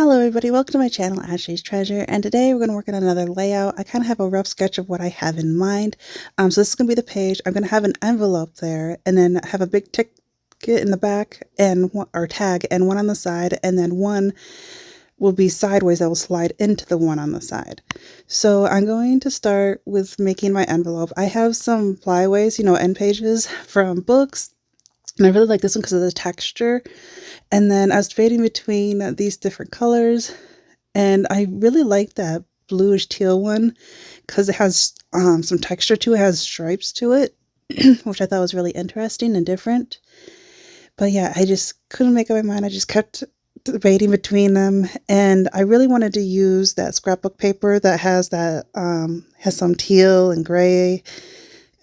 Hello everybody, welcome to my channel, Ashley's Treasure, and today we're going to work on another layout. I kind of have a rough sketch of what I have in mind. So this is going to be the page. I'm going to have an envelope there, and then have a big ticket in the back, and or tag, and one on the side, and then one will be sideways that will slide into the one on the side. So I'm going to start with making my envelope. I have some flyaways, end pages from books, and I really like this one because of the texture. And then I was debating between these different colors, and I really like that bluish teal one because it has some texture to it, has stripes to it, which I thought was really interesting and different. But yeah, I just couldn't make up my mind. I just kept debating between them, and I really wanted to use that scrapbook paper that has has some teal and gray.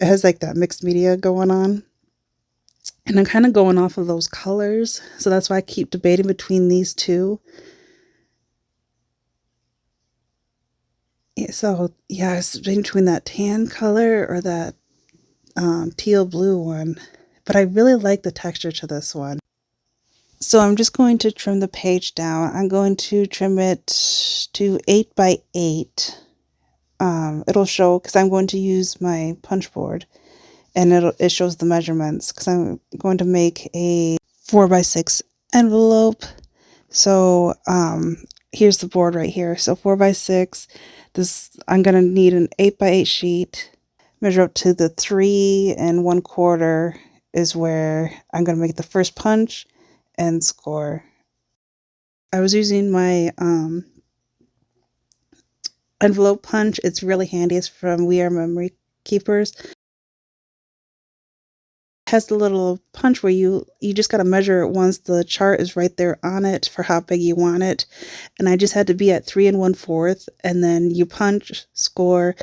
It has like that mixed media going on. And I'm kind of going off of those colors, so that's why I keep debating between these two. So yeah, it's between that tan color or that teal blue one, but I really like the texture to this one. So I'm just going to trim the page down. I'm going to trim it to 8 by 8. It'll show, because I'm going to use my punch board, and it shows the measurements, because I'm going to make a 4 by 6 envelope. So here's the board right here. So 4 by 6. I'm gonna need an 8 by 8 sheet. Measure up to the 3 1/4 is where I'm gonna make the first punch and score. I was using my envelope punch. It's really handy. It's from We Are Memory Keepers. Has the little punch where you just got to measure it once the chart is right there on it for how big you want it. And I just had to be at 3 1/4, and then you punch, score,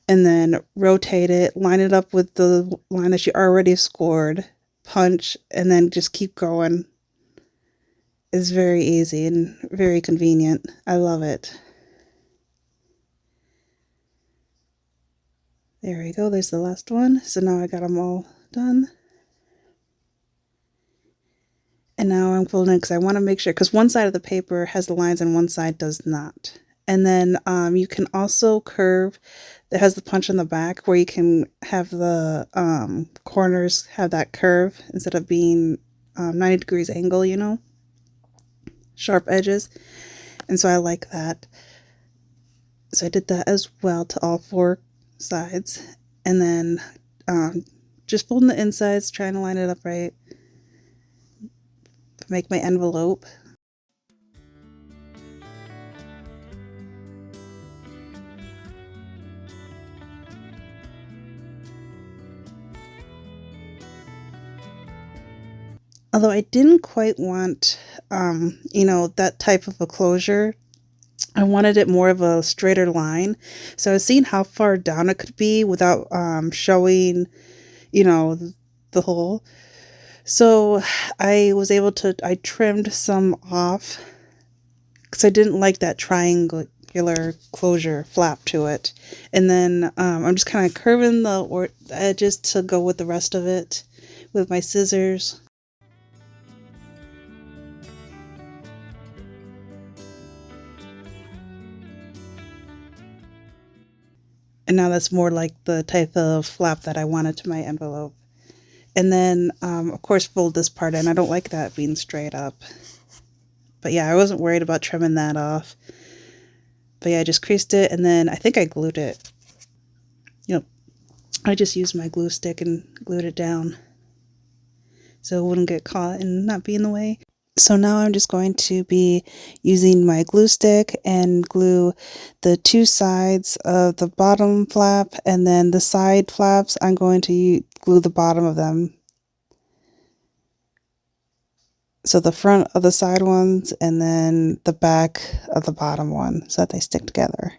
and then rotate it, line it up with the line that you already scored, punch, and then just keep going. It's very easy and very convenient. I love it. There we go. There's the last one. So now I got them all done. And now I'm folding it because I want to make sure, because one side of the paper has the lines and one side does not. And then you can also curve. It has the punch on the back where you can have the corners have that curve instead of being 90 degrees angle, sharp edges. And so I like that. So I did that as well to all 4 sides. And then just folding the insides, trying to line it up right. Make my envelope. Although I didn't quite want, that type of a closure. I wanted it more of a straighter line. So I was seeing how far down it could be without showing, the hole. So I trimmed some off because I didn't like that triangular closure flap to it. And then I'm just kind of curving the edges to go with the rest of it with my scissors. And now that's more like the type of flap that I wanted to my envelope. And then, of course, fold this part in. I don't like that being straight up. But yeah, I wasn't worried about trimming that off. But yeah, I just creased it, and then I think I glued it. I just used my glue stick and glued it down so it wouldn't get caught and not be in the way. So now I'm just going to be using my glue stick and glue the 2 sides of the bottom flap, and then the side flaps I'm going to glue the bottom of them. So the front of the side ones and then the back of the bottom one so that they stick together.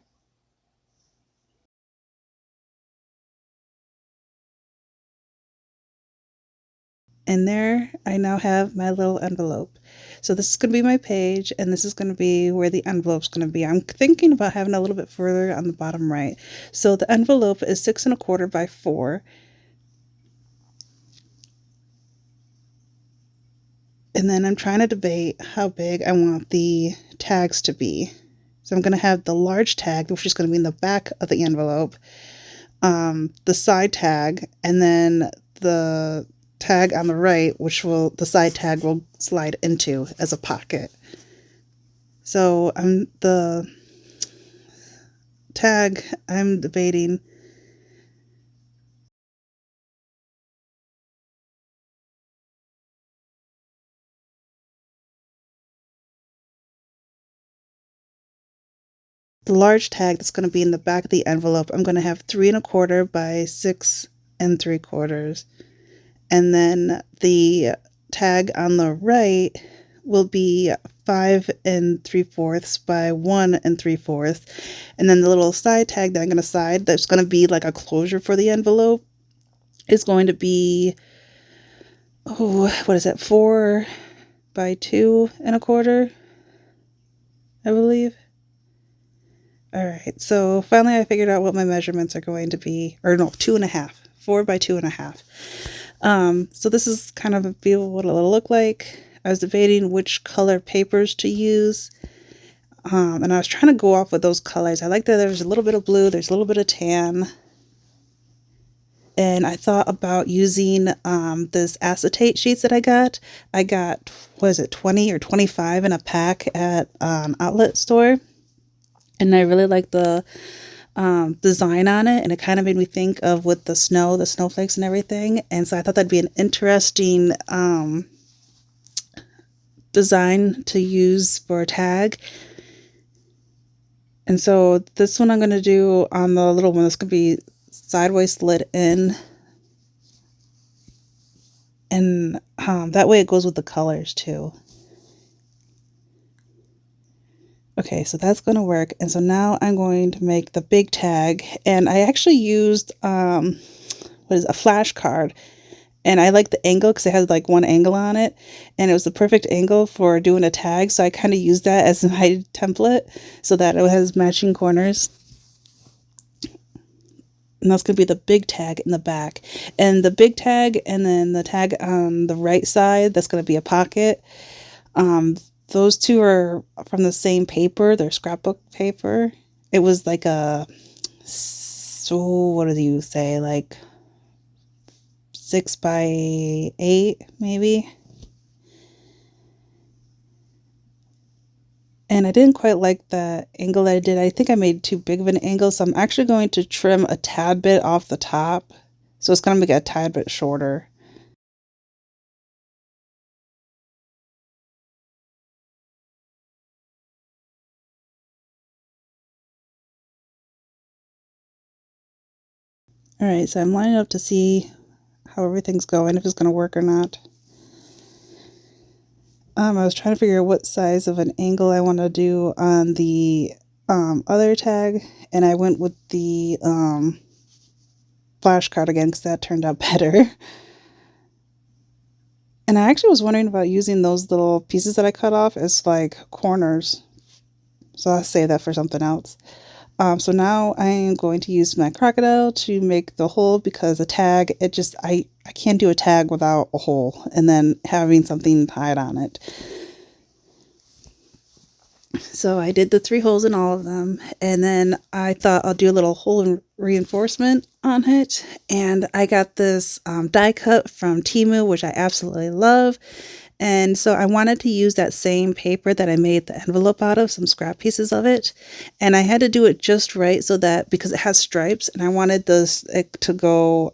And there I now have my little envelope. So this is going to be my page, and this is going to be where the envelope's going to be. I'm thinking about having a little bit further on the bottom right. So the envelope is 6 1/4 by 4. And then I'm trying to debate how big I want the tags to be. So I'm going to have the large tag, which is going to be in the back of the envelope, the side tag, and then the tag on the right, which the side tag will slide into as a pocket. So the tag I'm debating. The large tag that's going to be in the back of the envelope, I'm going to have 3 1/4 by 6 3/4. And then the tag on the right will be 5 3/4 by 1 3/4. And then the little side tag that I'm going to side, that's going to be like a closure for the envelope, is going to be, oh, what is that, 4 by 2 1/4, I believe. All right, so finally I figured out what my measurements are going to be, or no, 2.5, 4 by 2.5. So this is kind of what it'll look like. I was debating which color papers to use, and I was trying to go off with those colors. I like that there's a little bit of blue, there's a little bit of tan, and I thought about using this acetate sheets that I got. I got, what is it, 20 or 25 in a pack at an outlet store. And I really like the design on it, and it kind of made me think of with the snowflakes and everything. And so I thought that'd be an interesting design to use for a tag. And so this one I'm going to do on the little one that's going to be sideways slit in. And that way it goes with the colors too. Okay, so that's going to work. And so now I'm going to make the big tag. And I actually used, a flashcard. And I like the angle because it has like one angle on it. And it was the perfect angle for doing a tag. So I kind of used that as my template so that it has matching corners. And that's going to be the big tag in the back. And the big tag and then the tag on the right side, that's going to be a pocket. Those two are from the same paper. They're scrapbook paper. It was like what do you say, like 6 by 8 maybe. And I didn't quite like the angle that I did. I think I made too big of an angle, so I'm actually going to trim a tad bit off the top. So it's going to make it a tad bit shorter. Alright, so I'm lining up to see how everything's going, if it's going to work or not. I was trying to figure out what size of an angle I want to do on the other tag, and I went with the flashcard again because that turned out better. And I actually was wondering about using those little pieces that I cut off as like corners. So I'll save that for something else. So now I am going to use my crocodile to make the hole, because a tag, I can't do a tag without a hole and then having something tied on it. So I did the 3 holes in all of them, and then I thought I'll do a little hole reinforcement on it. And I got this die cut from Temu, which I absolutely love. And so I wanted to use that same paper that I made the envelope out of, some scrap pieces of it. And I had to do it just right so that, because it has stripes, and I wanted it to go,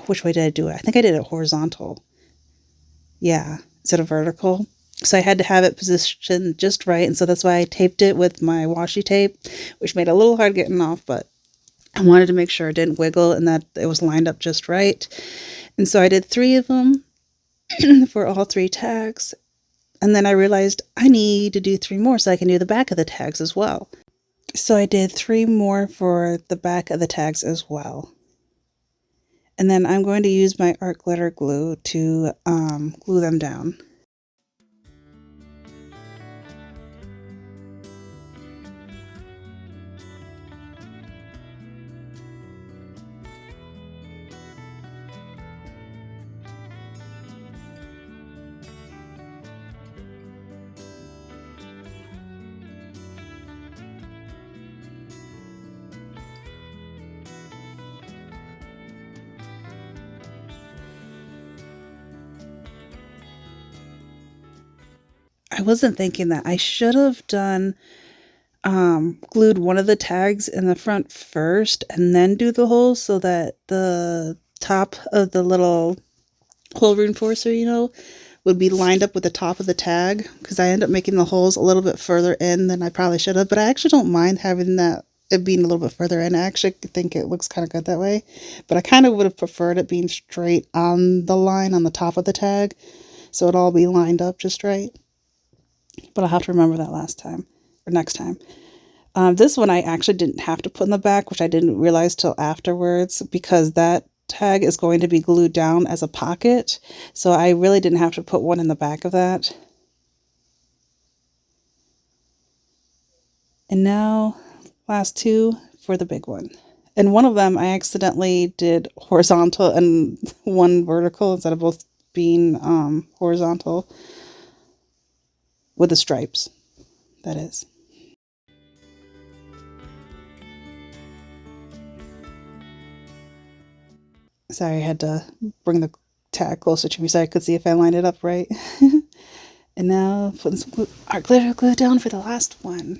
which way did I do it? I think I did it horizontal. Yeah, instead of vertical. So I had to have it positioned just right. And so that's why I taped it with my washi tape, which made it a little hard getting off, but I wanted to make sure it didn't wiggle and that it was lined up just right. And so I did 3 of them for all 3 tags. And then I realized I need to do 3 more so I can do the back of the tags as well. So I did 3 more for the back of the tags as well. And then I'm going to use my art glitter glue to glue them down. I wasn't thinking that. I should have done glued one of the tags in the front first and then do the holes so that the top of the little hole reinforcer, would be lined up with the top of the tag, because I end up making the holes a little bit further in than I probably should have, but I actually don't mind having that, it being a little bit further in. I actually think it looks kind of good that way, but I kind of would have preferred it being straight on the line on the top of the tag, so it'll all be lined up just right. But I'll have to remember that last time, or next time. This one I actually didn't have to put in the back, which I didn't realize till afterwards, because that tag is going to be glued down as a pocket. So I really didn't have to put one in the back of that. And now, last two for the big one. And one of them I accidentally did horizontal and one vertical instead of both being horizontal with the stripes, that is. Sorry, I had to bring the tag closer to me so I could see if I lined it up right. And now putting some art glitter glue down for the last one.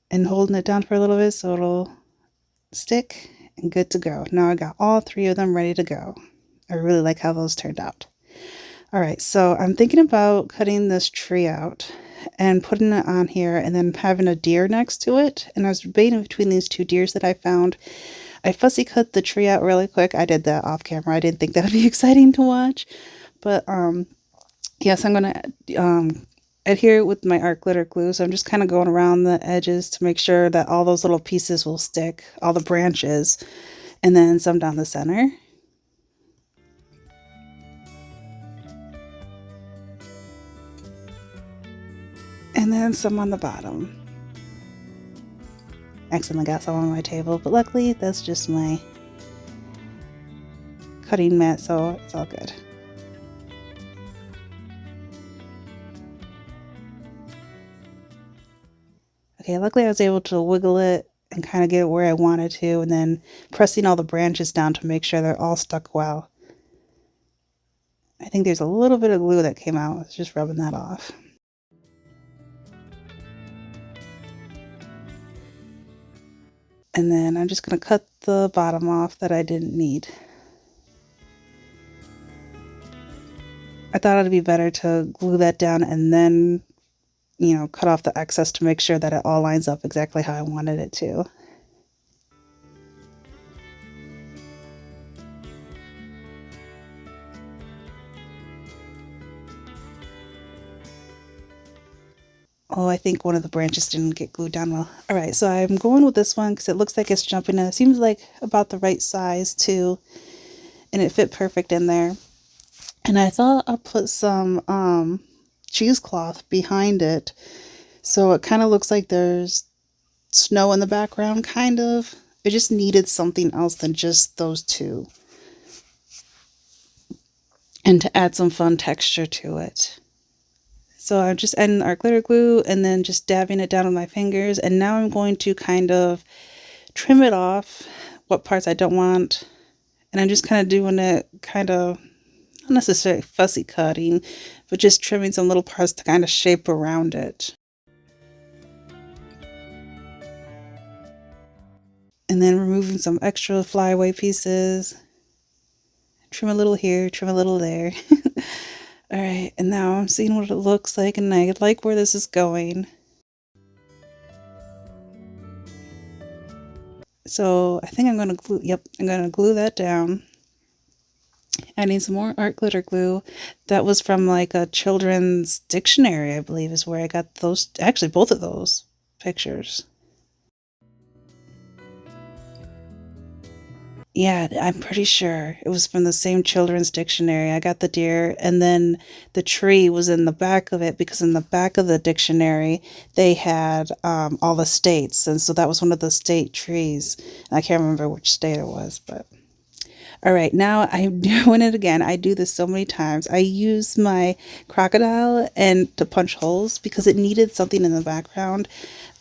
And holding it down for a little bit so it'll stick and good to go. Now I got all three of them ready to go. I really like how those turned out. All right, so I'm thinking about cutting this tree out and putting it on here and then having a deer next to it. And I was debating between these two deers that I found. I fussy cut the tree out really quick. I did that off camera. I didn't think that would be exciting to watch. But yes, I'm going to adhere it with my art glitter glue. So I'm just kind of going around the edges to make sure that all those little pieces will stick, all the branches, and then some down the center. And then some on the bottom. Accidentally got some on my table, but luckily that's just my cutting mat, so it's all good. Okay, luckily I was able to wiggle it and kind of get it where I wanted to, and then pressing all the branches down to make sure they're all stuck well. I think there's a little bit of glue that came out. I was just rubbing that off. And then I'm just going to cut the bottom off that I didn't need. I thought it'd be better to glue that down and then, cut off the excess to make sure that it all lines up exactly how I wanted it to. Oh, I think one of the branches didn't get glued down well. All right, so I'm going with this one because it looks like it's jumping in. It seems like about the right size too, and it fit perfect in there. And I thought I'll put some cheesecloth behind it, so it kind of looks like there's snow in the background, kind of. It just needed something else than just those two, and to add some fun texture to it. So I'm just adding our glitter glue and then just dabbing it down with my fingers. And now I'm going to kind of trim it off, what parts I don't want. And I'm just kind of doing it kind of, not necessarily fussy cutting, but just trimming some little parts to kind of shape around it. And then removing some extra flyaway pieces. Trim a little here, trim a little there. All right, and now I'm seeing what it looks like, and I like where this is going. So I think I'm going to glue, I'm going to glue that down. Adding some more art glitter glue. That was from like a children's dictionary, I believe, is where I got those, actually both of those pictures. Yeah, I'm pretty sure it was from the same children's dictionary. I got the deer, and then the tree was in the back of it, because in the back of the dictionary they had all the states, and so that was one of the state trees. I can't remember which state it was, but all right, now I'm doing it again. I do this so many times. I use my crocodile and to punch holes because it needed something in the background.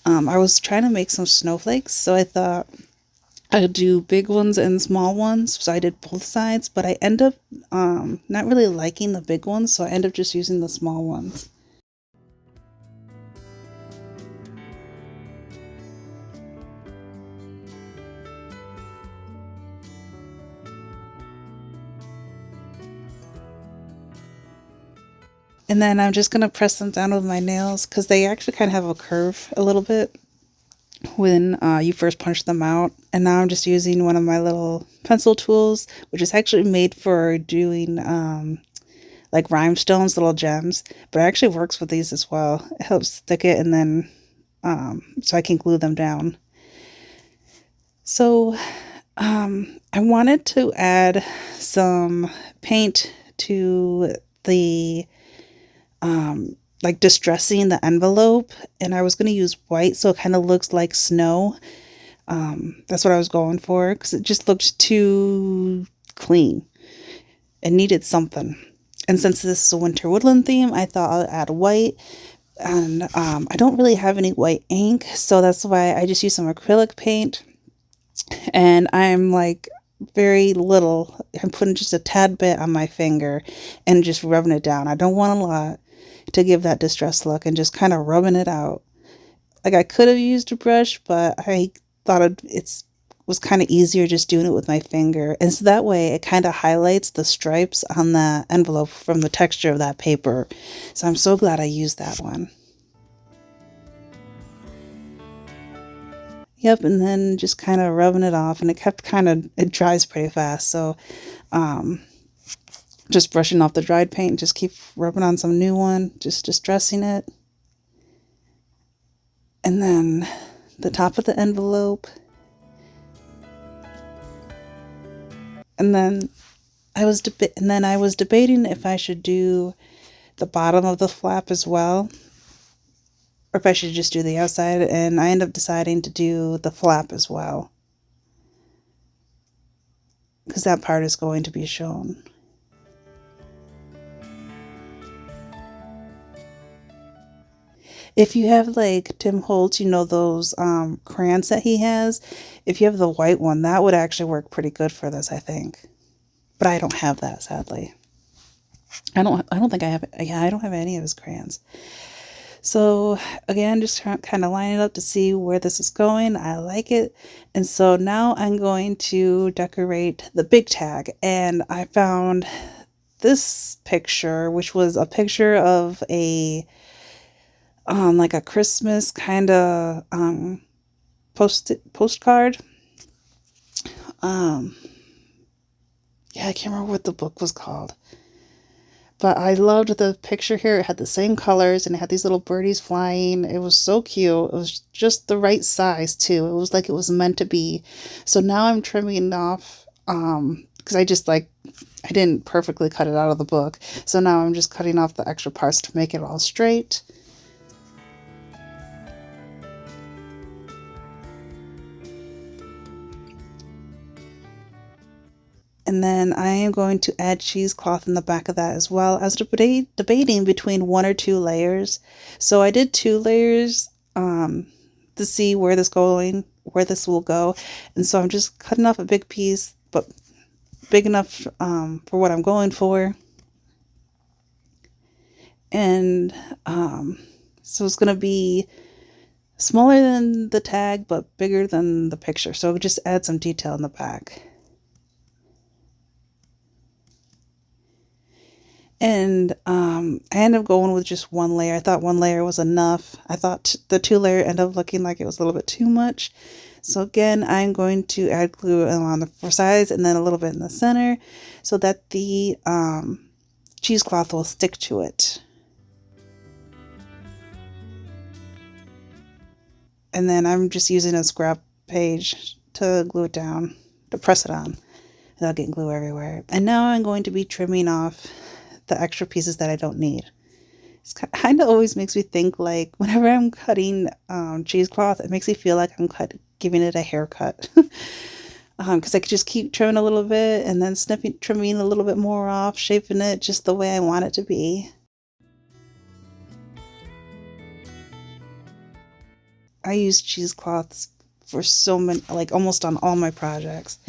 I was trying to make some snowflakes, so I thought I do big ones and small ones, so I did both sides, but I end up not really liking the big ones, so I end up just using the small ones. And then I'm just going to press them down with my nails because they actually kind of have a curve a little bit when you first punch them out. And now I'm just using one of my little pencil tools, which is actually made for doing like rhinestones, little gems, but it actually works with these as well. It helps stick it and then so I can glue them down. So I wanted to add some paint to the like distressing the envelope, and I was going to use white so it kind of looks like snow. That's what I was going for because it just looked too clean. It needed something. And since this is a winter woodland theme, I thought I'll add white. And I don't really have any white ink, so that's why I just use some acrylic paint. And I'm like very little. I'm putting just a tad bit on my finger and just rubbing it down. I don't want a lot to give that distressed look, and just kind of rubbing it out. Like I could have used a brush, but I thought it was kind of easier just doing it with my finger. And so that way it kind of highlights the stripes on the envelope from the texture of that paper. So I'm so glad I used that one. Yep, and then just kind of rubbing it off, and it dries pretty fast. So just brushing off the dried paint, just keep rubbing on some new one, just distressing it. And then the top of the envelope. And then I was debating if I should do the bottom of the flap as well, or if I should just do the outside, and I ended up deciding to do the flap as well, because that part is going to be shown. If you have like Tim Holtz, you know those crayons that he has, if you have the white one, that would actually work pretty good for this, I think. But I don't have that, sadly. I don't think I have, yeah, I don't have any of his crayons. So again, just kind of line it up to see where this is going. I like it. And so now I'm going to decorate the big tag. And I found this picture, which was a picture of a like a Christmas kind of postcard. Yeah, I can't remember what the book was called. But I loved the picture here. It had the same colors and it had these little birdies flying. It was so cute. It was just the right size too. It was like it was meant to be. So now I'm trimming off because I didn't perfectly cut it out of the book. So now I'm just cutting off the extra parts to make it all straight. And then I am going to add cheesecloth in the back of that as well. I was debating between 1 or 2 layers. So I did 2 layers to see where this will go. And so I'm just cutting off a big piece, but big enough for what I'm going for. And so it's going to be smaller than the tag, but bigger than the picture. So just add some detail in the back. And I ended up going with just 1 layer. I thought 1 layer was enough. I thought the 2 layer ended up looking like it was a little bit too much. So again, I'm going to add glue on the 4 sides and then a little bit in the center so that the cheesecloth will stick to it. And then I'm just using a scrap page to glue it down, to press it on without getting glue everywhere. And now I'm going to be trimming off the extra pieces that I don't need. It kind of always makes me think, like, whenever I'm cutting cheesecloth, it makes me feel like I'm giving it a haircut. Because I could just keep trimming a little bit and then trimming a little bit more off, shaping it just the way I want it to be. I use cheesecloths for so many, like almost on all my projects.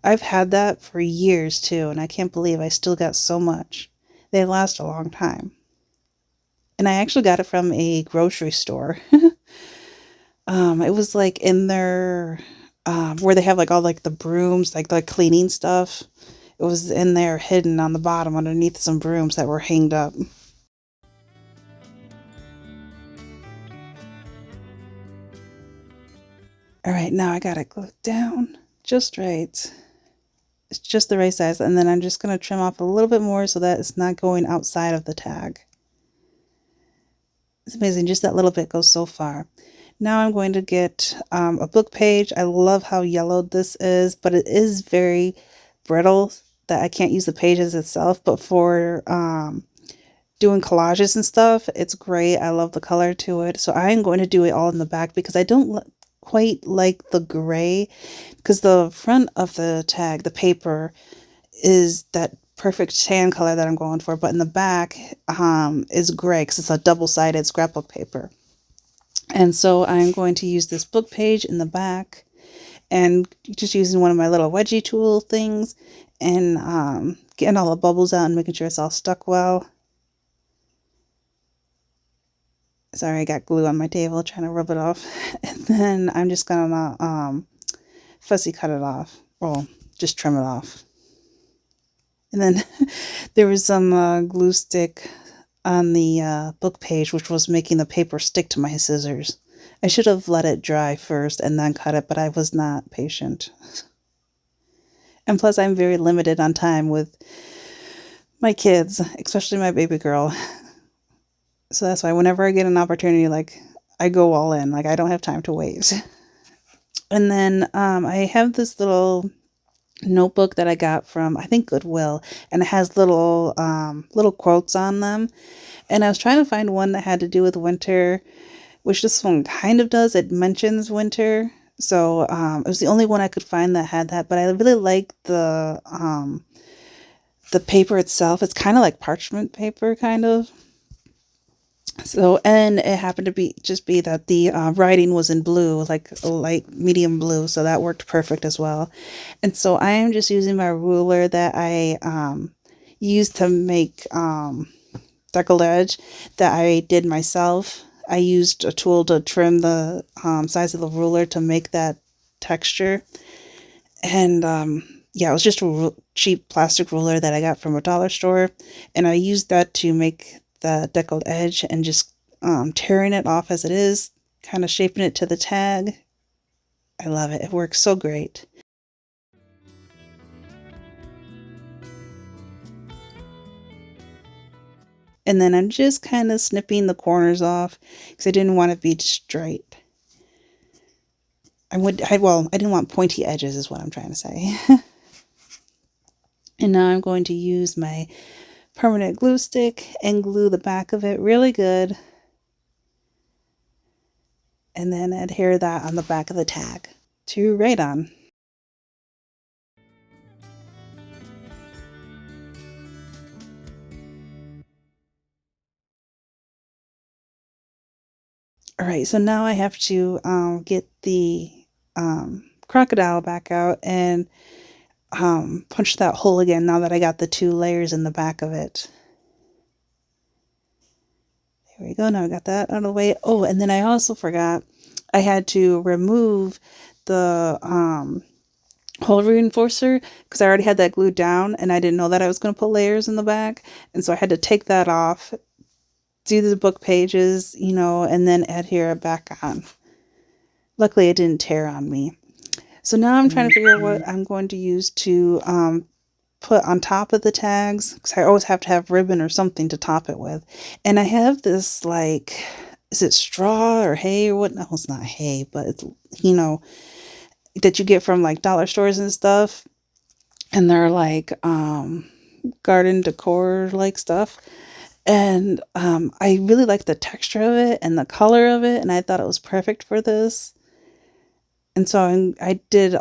I've had that for years too, and I can't believe I still got so much. They last a long time. And I actually got it from a grocery store. It was like in their where they have like all like the brooms, like the cleaning stuff. It was in there hidden on the bottom underneath some brooms that were hanged up. All right, now I gotta glue it down just right. It's just the right size, and then I'm just gonna trim off a little bit more so that it's not going outside of the tag. It's amazing, just that little bit goes so far. Now I'm going to get a book page. I love how yellowed this is, but it is very brittle that I can't use the pages itself, but for doing collages and stuff, it's great. I love the color to it. So I'm going to do it all in the back because I don't quite like the gray, because the front of the tag, the paper, is that perfect tan color that I'm going for, but in the back is gray because it's a double-sided scrapbook paper. And so I'm going to use this book page in the back and just using one of my little wedgie tool things and getting all the bubbles out and making sure it's all stuck well. Sorry, I got glue on my table trying to rub it off. And then I'm just gonna fussy cut it off. Well, just trim it off. And then there was some glue stick on the book page, which was making the paper stick to my scissors. I should have let it dry first and then cut it, but I was not patient. And plus, I'm very limited on time with my kids, especially my baby girl. So that's why whenever I get an opportunity, like, I go all in. Like, I don't have time to wait. And then I have this little notebook that I got from, I think, Goodwill, and it has little quotes on them. And I was trying to find one that had to do with winter, which this one kind of does. It mentions winter. So it was the only one I could find that had that. But I really like the paper itself. It's kind of like parchment paper, kind of. So, and it happened to be that the writing was in blue, like a light medium blue, so that worked perfect as well. And so I am just using my ruler that I used to make deckled edge that I did myself. I used a tool to trim the size of the ruler to make that texture. And yeah, it was just a cheap plastic ruler that I got from a dollar store, and I used that to make the deckled edge and just tearing it off as it is, kind of shaping it to the tag. I love it. It works so great. And then I'm just kind of snipping the corners off because I didn't want it to be straight. I didn't want pointy edges is what I'm trying to say. And now I'm going to use my permanent glue stick and glue the back of it really good, and then adhere that on the back of the tag to write on. All right, so now I have to get the crocodile back out and punch that hole again now that I got the 2 layers in the back of it. There we go. Now I got that out of the way. Oh, and then I also forgot I had to remove the hole reinforcer because I already had that glued down and I didn't know that I was going to put layers in the back. And so I had to take that off, do the book pages, you know, and then adhere it back on. Luckily, it didn't tear on me. So now I'm trying to figure out what I'm going to use to put on top of the tags, because I always have to have ribbon or something to top it with. And I have this, like, is it straw or hay or what? No, it's not hay, but it's, you know, that you get from like dollar stores and stuff. And they're like garden decor like stuff. And I really like the texture of it and the color of it, and I thought it was perfect for this. And so I did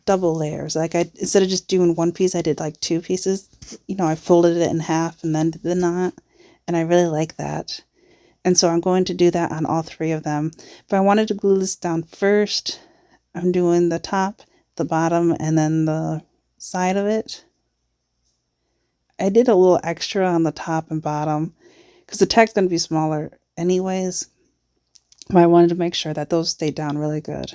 double layers. Like, instead of just doing one piece, I did like 2 pieces. You know, I folded it in half and then did the knot, and I really like that. And so I'm going to do that on all 3 of them. But I wanted to glue this down first I'm doing the top, the bottom, and then the side of it. I did a little extra on the top and bottom because the tag's going to be smaller anyways. But I wanted to make sure that those stayed down really good.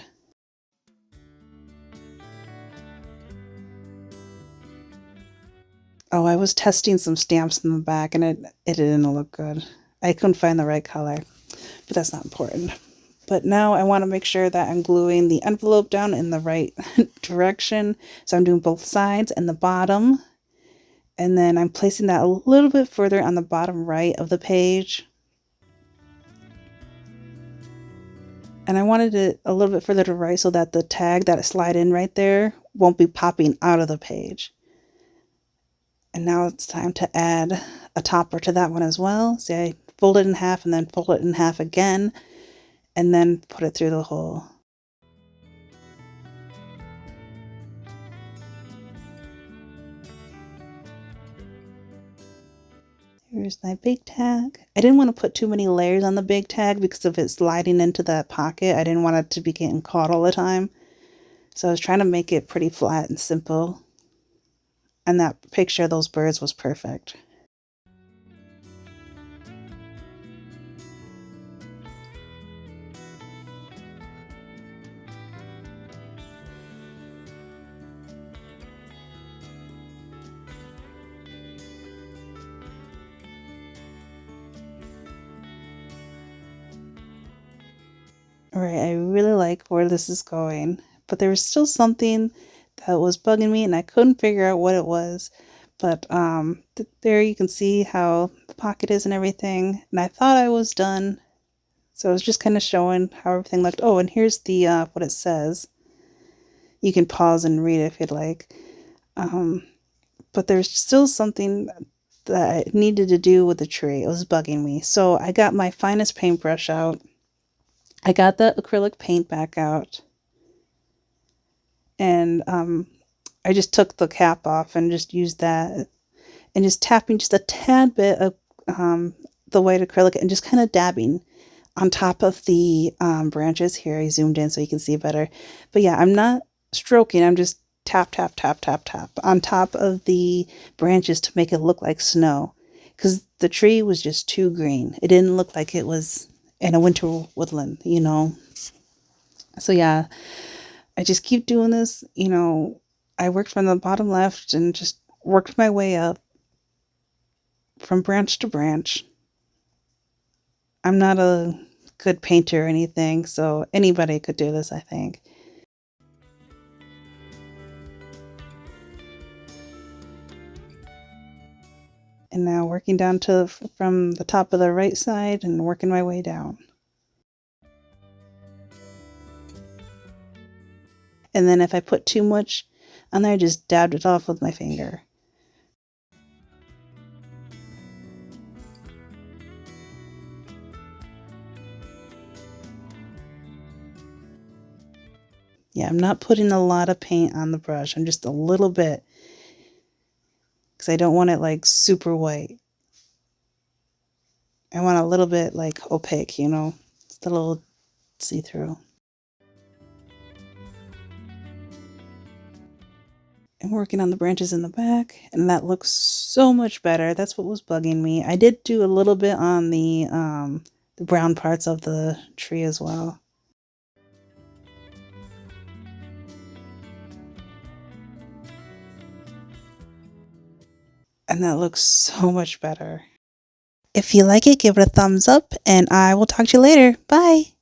Oh, I was testing some stamps in the back and it didn't look good. I couldn't find the right color, but that's not important. But now I want to make sure that I'm gluing the envelope down in the right direction. So I'm doing both sides and the bottom. And then I'm placing that a little bit further on the bottom right of the page. And I wanted it a little bit further to right so that the tag that I slide in right there won't be popping out of the page. And now it's time to add a topper to that one as well. See, I fold it in half and then fold it in half again, and then put it through the hole. Here's my big tag. I didn't want to put too many layers on the big tag because of it sliding into that pocket. I didn't want it to be getting caught all the time. So I was trying to make it pretty flat and simple. And that picture of those birds was perfect. Alright, I really like where this is going, but there was still something that was bugging me and I couldn't figure out what it was. But there you can see how the pocket is and everything, and I thought I was done. So I was just kind of showing how everything looked. Oh, and here's the what it says. You can pause and read it if you'd like. But there's still something that I needed to do with the tree. It was bugging me. So I got my finest paintbrush out. I got the acrylic paint back out. And I just took the cap off and just used that. And just tapping just a tad bit of the white acrylic and just kind of dabbing on top of the branches. Here I zoomed in so you can see better. But yeah, I'm not stroking. I'm just tap, tap, tap, tap, tap on top of the branches to make it look like snow. Because the tree was just too green. It didn't look like it was in a winter woodland, you know. So yeah, I just keep doing this. You know, I worked from the bottom left and just worked my way up from branch to branch. I'm not a good painter or anything, so anybody could do this, I think. And now working down to from the top of the right side and working my way down. And then if I put too much on there, I just dabbed it off with my finger. Yeah, I'm not putting a lot of paint on the brush. I'm just a little bit. Because I don't want it like super white. I want a little bit like opaque, you know, just a little see-through. I'm working on the branches in the back, and that looks so much better. That's what was bugging me. I did do a little bit on the brown parts of the tree as well. And that looks so much better. If you like it, give it a thumbs up, and I will talk to you later. Bye!